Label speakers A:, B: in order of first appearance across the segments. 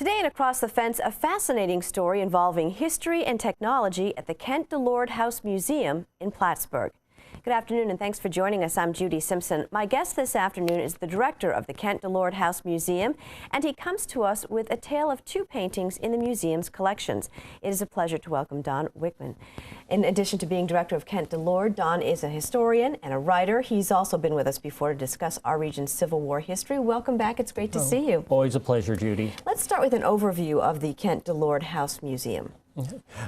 A: Today at Across the Fence, a fascinating story involving history and technology at the Kent-Delord House Museum in Plattsburgh. Good afternoon and thanks for joining us. I'm Judy Simpson. My guest this afternoon is the director of the Kent-Delord House Museum, and he comes to us with a tale of two paintings in the museum's collections. It is a pleasure to welcome Don Wickman. In addition to being director of Kent-Delord, Don is a historian and a writer. He's also been with us before to discuss our region's Civil War history. Welcome back. It's great to see you.
B: Always a pleasure, Judy.
A: Let's start with an overview of the Kent-Delord House Museum.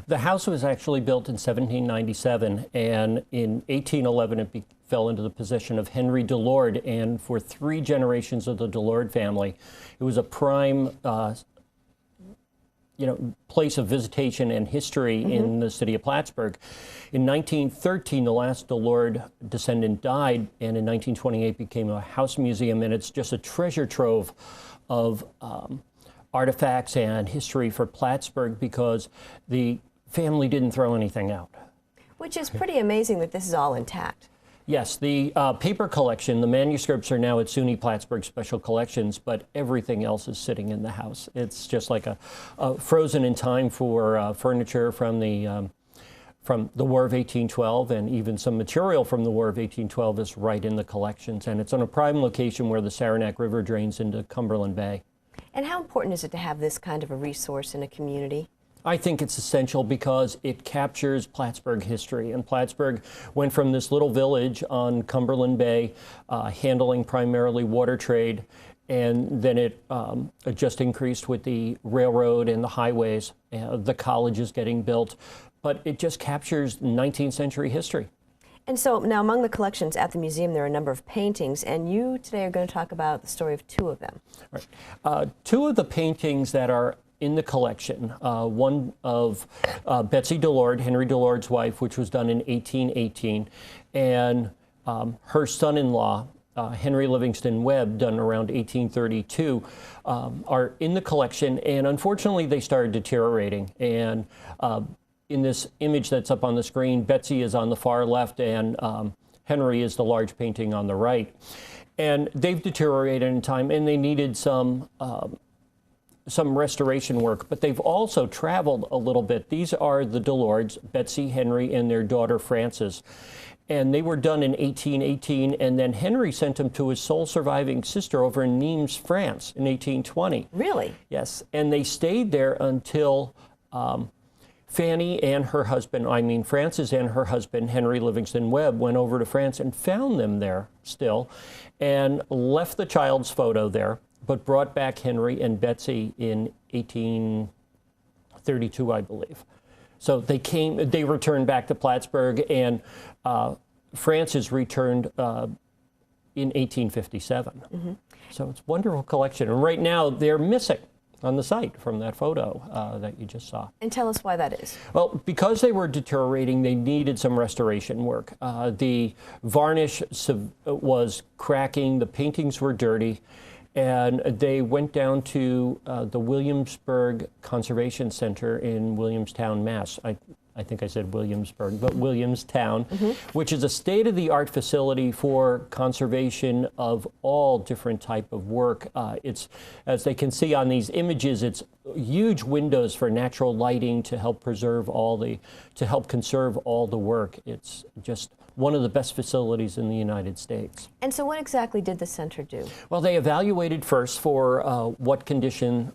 B: The house was actually built in 1797, and in 1811 it fell into the possession of Henry Delord, and for 3 generations of the Delord family, it was a prime place of visitation and history in the city of Plattsburgh. In 1913, the last Delord descendant died, and in 1928 became a house museum, and it's just a treasure trove of artifacts and history for Plattsburgh because the family didn't throw anything out.
A: Which is pretty amazing that this is all intact.
B: Yes, the paper collection, the manuscripts are now at SUNY Plattsburgh Special Collections, but everything else is sitting in the house. It's just like a frozen in time for furniture from the War of 1812, and even some material from the War of 1812 is right in the collections. And it's on a prime location where the Saranac River drains into Cumberland Bay.
A: And how important is it to have this kind of a resource in a community?
B: I think it's essential because it captures Plattsburgh history. And Plattsburgh went from this little village on Cumberland Bay, handling primarily water trade, and then it just increased with the railroad and the highways, the colleges getting built. But it just captures 19th century history.
A: And so now among the collections at the museum, there are a number of paintings, and you today are going to talk about the story of 2 of them.
B: Right. 2 of the paintings that are in the collection, one of Betsy Delord, Henry Delord's wife, which was done in 1818, and her son-in-law, Henry Livingston Webb, done around 1832, are in the collection, and unfortunately they started deteriorating. And in this image that's up on the screen, Betsy is on the far left and Henry is the large painting on the right. And they've deteriorated in time and they needed some restoration work, but they've also traveled a little bit. These are the Delords, Betsy, Henry, and their daughter Frances. And they were done in 1818, and then Henry sent them to his sole surviving sister over in Nimes, France in 1820.
A: Really?
B: Yes, and they stayed there until Fanny and her husband, Frances and her husband, Henry Livingston Webb, went over to France and found them there still and left the child's photo there, but brought back Henry and Betsy in 1832, I believe. So they returned back to Plattsburgh, and Frances returned in 1857. So it's a wonderful collection. And right now they're missing on the site from that photo that you just saw.
A: And tell us why that is.
B: Well, because they were deteriorating, they needed some restoration work. The varnish was cracking, the paintings were dirty, and they went down to the Williamsburg Conservation Center in Williamstown, Mass. I think I said Williamsburg, but Williamstown, which is a state-of-the-art facility for conservation of all different type of work. It's, as they can see on these images, it's huge windows for natural lighting to help conserve all the work. It's just one of the best facilities in the United States.
A: And so what exactly did the center do?
B: Well, they evaluated first for what condition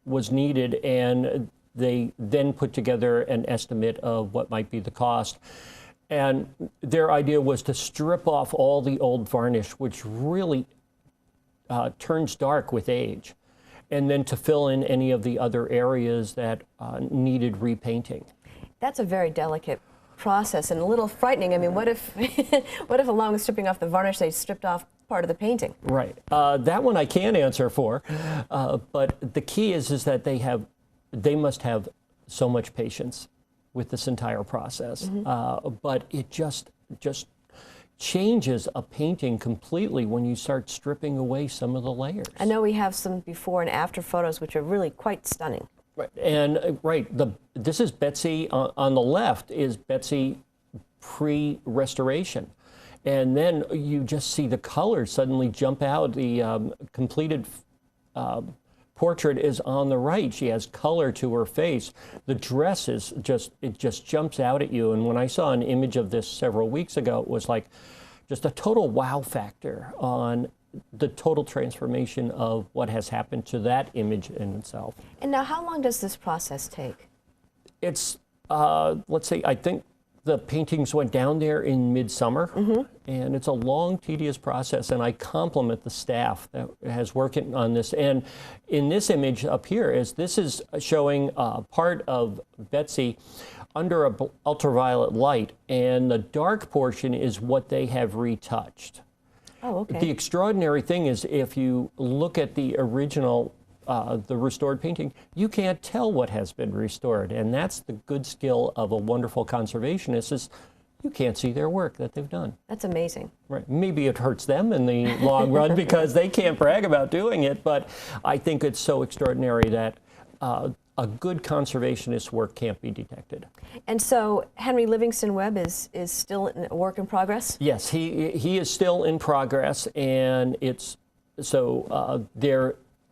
B: was needed, and they then put together an estimate of what might be the cost. And their idea was to strip off all the old varnish, which really turns dark with age, and then to fill in any of the other areas that needed repainting.
A: That's a very delicate process and a little frightening. I mean, what if what if along with stripping off the varnish, they stripped off part of the painting? Right.
B: That one I can't answer for, but the key is that they must have so much patience with this entire process. But it just changes a painting completely when you start stripping away some of the layers.
A: I know we have some before and after photos which are really quite stunning.
B: Right. And this is Betsy on the left is Betsy pre-restoration. And then you just see the colors suddenly jump out. The completed portrait is on the right. She has color to her face. The dress is it just jumps out at you. And when I saw an image of this several weeks ago, it was like just a total wow factor on the total transformation of what has happened to that image in itself.
A: And now, how long does this process take?
B: It's, let's see, I think the paintings went down there in midsummer, and it's a long, tedious process, and I compliment the staff that has worked on this. And in this image up here, this is showing part of Betsy under a ultraviolet light, and the dark portion is what they have retouched.
A: Oh, okay.
B: The extraordinary thing is, if you look at the original, the restored painting, you can't tell what has been restored. And that's the good skill of a wonderful conservationist, is you can't see their work that they've done.
A: That's amazing.
B: Right. Maybe it hurts them in the long run because they can't brag about doing it, but I think it's so extraordinary that a good conservationist's work can't be detected. And
A: so Henry Livingston Webb is still a work in progress?
B: Yes, he is still in progress, and it's so they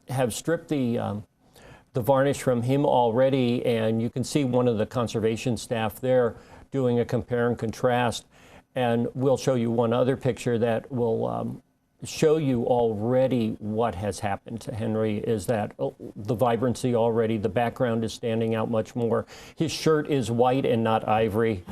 B: have stripped the varnish from him already, and you can see one of the conservation staff there doing a compare and contrast. And we'll show you one other picture that will show you already what has happened to Henry, is that the vibrancy already, the background is standing out much more. His shirt is white and not ivory.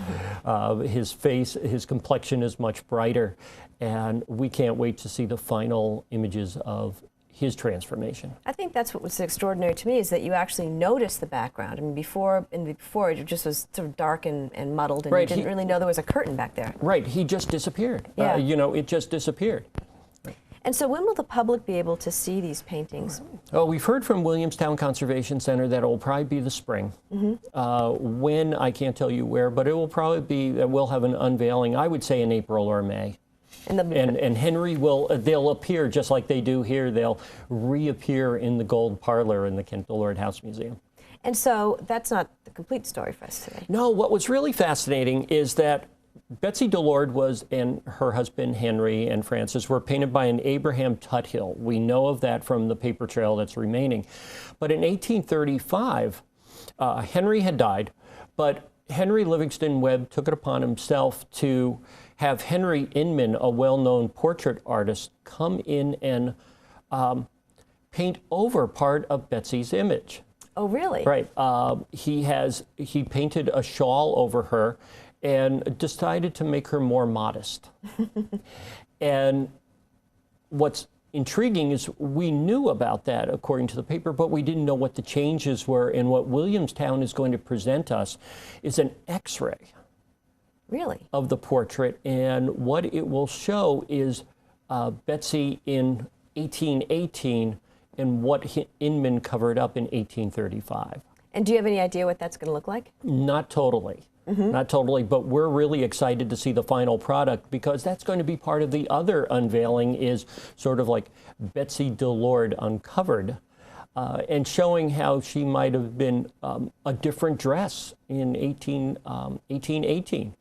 B: His face, his complexion is much brighter. And we can't wait to see the final images of his transformation.
A: I think that's what was extraordinary to me, is that you actually noticed the background. I mean, before it just was sort of dark and muddled, and
B: right,
A: you didn't really know there was a curtain back there.
B: Right, he just disappeared.
A: Yeah.
B: You know, it just disappeared.
A: And so when will the public be able to see these paintings?
B: Oh, we've heard from Williamstown Conservation Center that it will probably be the spring. When, I can't tell you where, but it will probably be, we'll have an unveiling, I would say in April or May. And Henry they'll appear just like they do here. They'll reappear in the gold parlor in the Kent-Delord House Museum.
A: And so that's not the complete story for us today.
B: No, what was really fascinating is that Betsy DeLord and her husband Henry and Frances were painted by an Abraham Tuthill. We know of that from the paper trail that's remaining. But in 1835, Henry had died, but Henry Livingston Webb took it upon himself to have Henry Inman, a well-known portrait artist, come in and paint over part of Betsy's image.
A: Oh, really?
B: Right. He painted a shawl over her and decided to make her more modest. And what's intriguing is we knew about that according to the paper, but we didn't know what the changes were. And what Williamstown is going to present us is an X-ray.
A: Really?
B: Of the portrait, and what it will show is Betsy in 1818 and what Inman covered up in 1835.
A: And do you have any idea what that's going to look like?
B: Not totally. Not totally, but we're really excited to see the final product, because that's going to be part of the other unveiling, is sort of like Betsy DeLord uncovered, and showing how she might have been a different dress in 1818.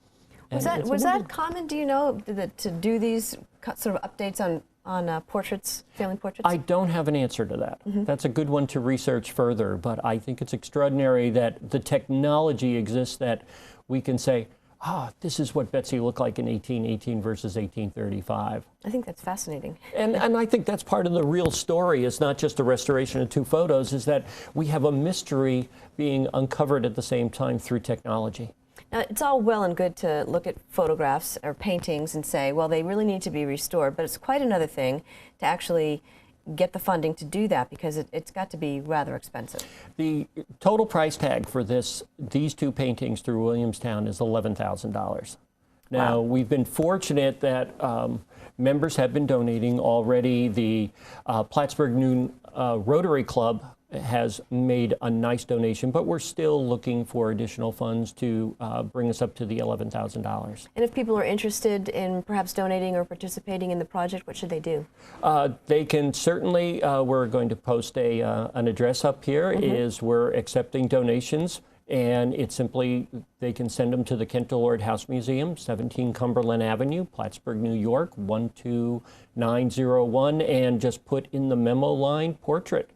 A: Was that common, do you know, to do these sort of updates on portraits, family portraits?
B: I don't have an answer to that. That's a good one to research further, but I think it's extraordinary that the technology exists that we can say, this is what Betsy looked like in 1818 versus 1835.
A: I think that's fascinating.
B: And I think that's part of the real story. It's not just a restoration of two photos, is that we have a mystery being uncovered at the same time through technology.
A: Now, it's all well and good to look at photographs or paintings and say, well, they really need to be restored, but it's quite another thing to actually get the funding to do that, because it's got to be rather expensive.
B: The total price tag for these two paintings through Williamstown is $11,000. Now, we've been fortunate that members have been donating already. The Plattsburgh New Rotary Club has made a nice donation, but we're still looking for additional funds to bring us up to the $11,000.
A: And if people are interested in perhaps donating or participating in the project, what should they do?
B: They can certainly, we're going to post an address up here, we're accepting donations, and it's simply, they can send them to the Kent-Delord House Museum, 17 Cumberland Avenue, Plattsburgh, New York, 12901, and just put in the memo line, portrait.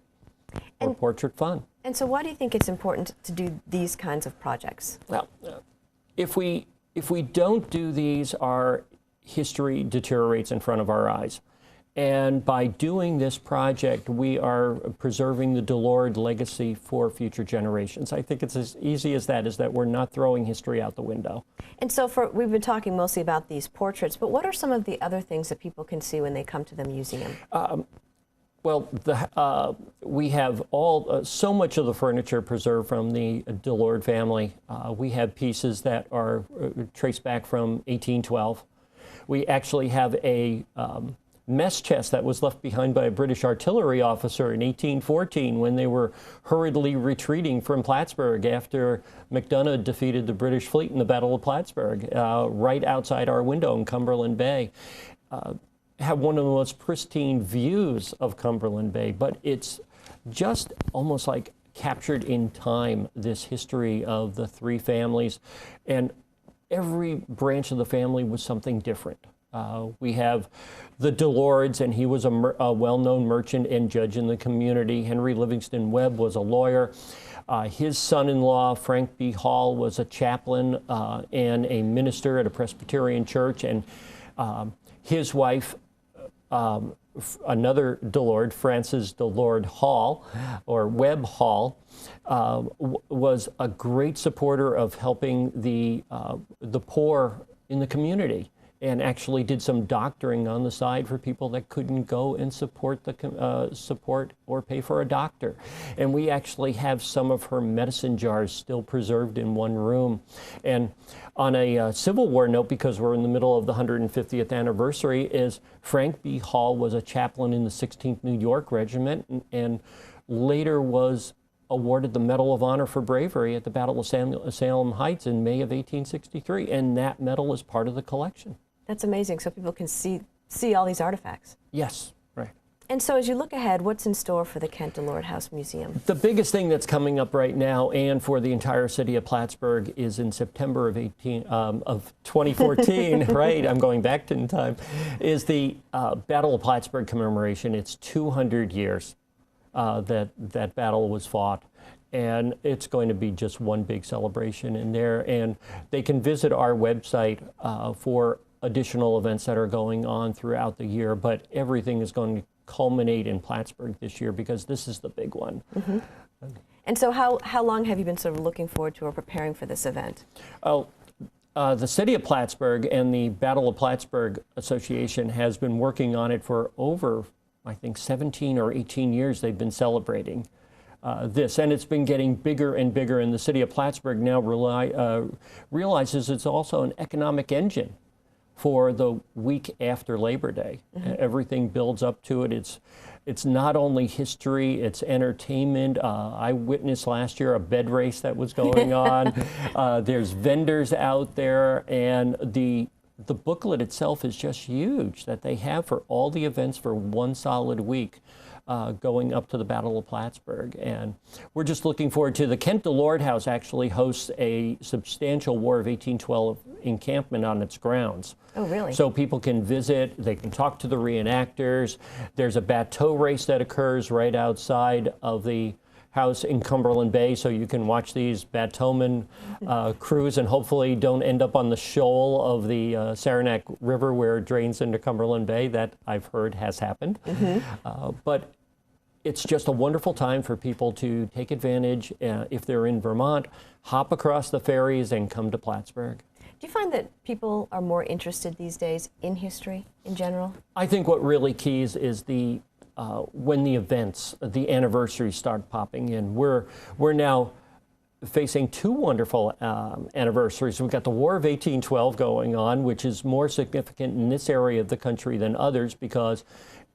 B: or portrait fun.
A: And so why do you think it's important to do these kinds of projects?
B: Well, if we don't do these, our history deteriorates in front of our eyes. And by doing this project, we are preserving the Delord legacy for future generations. I think it's as easy as that, is that we're not throwing history out the window.
A: And so we've been talking mostly about these portraits, but what are some of the other things that people can see when they come to the museum?
B: Well, we have so much of the furniture preserved from the Delord family. We have pieces that are traced back from 1812. We actually have a mess chest that was left behind by a British artillery officer in 1814 when they were hurriedly retreating from Plattsburgh after Macdonough defeated the British fleet in the Battle of Plattsburgh, right outside our window in Cumberland Bay. Have one of the most pristine views of Cumberland Bay, but it's just almost like captured in time, this history of the three families, and every branch of the family was something different. We have the Delords, and he was a well-known merchant and judge in the community. Henry Livingston Webb was a lawyer. His son-in-law, Frank B. Hall, was a chaplain and a minister at a Presbyterian church, and his wife, another Delord, Frances Delord Hall, or Webb Hall, was a great supporter of helping the poor in the community, and actually did some doctoring on the side for people that couldn't go and support or pay for a doctor. And we actually have some of her medicine jars still preserved in one room. And on a Civil War note, because we're in the middle of the 150th anniversary, is Frank B. Hall was a chaplain in the 16th New York Regiment, and later was awarded the Medal of Honor for bravery at the Battle of Salem Heights in May of 1863, and that medal is part of the collection.
A: That's amazing, so people can see all these artifacts.
B: Yes, right.
A: And so as you look ahead, what's in store for the Kent-Delord House Museum?
B: The biggest thing that's coming up right now, and for the entire city of Plattsburgh, is in September of 2014, right, I'm going back in time, is the Battle of Plattsburgh commemoration. It's 200 years that battle was fought. And it's going to be just one big celebration in there. And they can visit our website for additional events that are going on throughout the year. But everything is going to culminate in Plattsburgh this year, because this is the big one.
A: Mm-hmm. And so how long have you been sort of looking forward to or preparing for this event?
B: Oh, the city of Plattsburgh and the Battle of Plattsburgh Association has been working on it for over, I think, 17 or 18 years. They've been celebrating this, and it's been getting bigger and bigger, and the city of Plattsburgh now realizes it's also an economic engine for the week after Labor Day. Mm-hmm. Everything builds up to it. It's not only history, it's entertainment. I witnessed last year a bed race that was going on. There's vendors out there, and the booklet itself is just huge that they have for all the events for one solid week. Going up to the Battle of Plattsburgh. And we're just looking forward to the Kent-Delord House actually hosts a substantial War of 1812 encampment on its grounds.
A: Oh, really?
B: So people can visit, they can talk to the reenactors. There's a bateau race that occurs right outside of the house in Cumberland Bay, so you can watch these bateaumen cruise and hopefully don't end up on the shoal of the Saranac River where it drains into Cumberland Bay. That I've heard has happened. Mm-hmm. But it's just a wonderful time for people to take advantage, if they're in Vermont, hop across the ferries and come to Plattsburgh.
A: Do you find that people are more interested these days in history in general? I
B: think what really keys is when the events, the anniversaries start popping in. We're now facing two wonderful anniversaries. We've got the War of 1812 going on, which is more significant in this area of the country than others because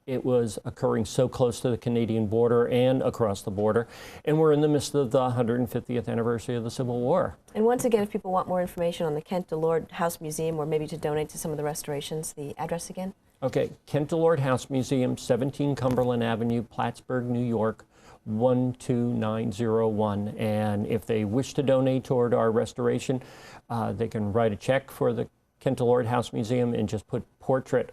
B: it was occurring so close to the Canadian border and across the border. And we're in the midst of the 150th anniversary of the Civil War.
A: And once again, if people want more information on the Kent-Delord House Museum or maybe to donate to some of the restorations, the address again?
B: Okay, Kent-Delord House Museum, 17 Cumberland Avenue, Plattsburgh, New York, 12901. And if they wish to donate toward our restoration, they can write a check for the Kent-Delord House Museum and just put portrait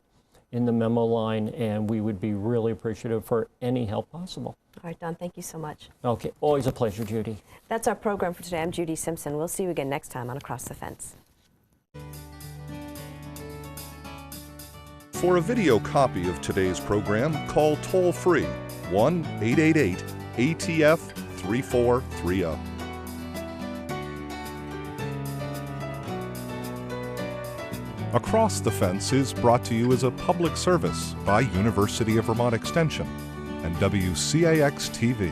B: in the memo line, and we would be really appreciative for any help possible.
A: All right, Don, thank you so much.
B: Okay, always a pleasure, Judy.
A: That's our program for today. I'm Judy Simpson. We'll see you again next time on Across the Fence.
C: For a video copy of today's program, call toll-free 1-888-ATF-3430. Across the Fence is brought to you as a public service by University of Vermont Extension and WCAX-TV.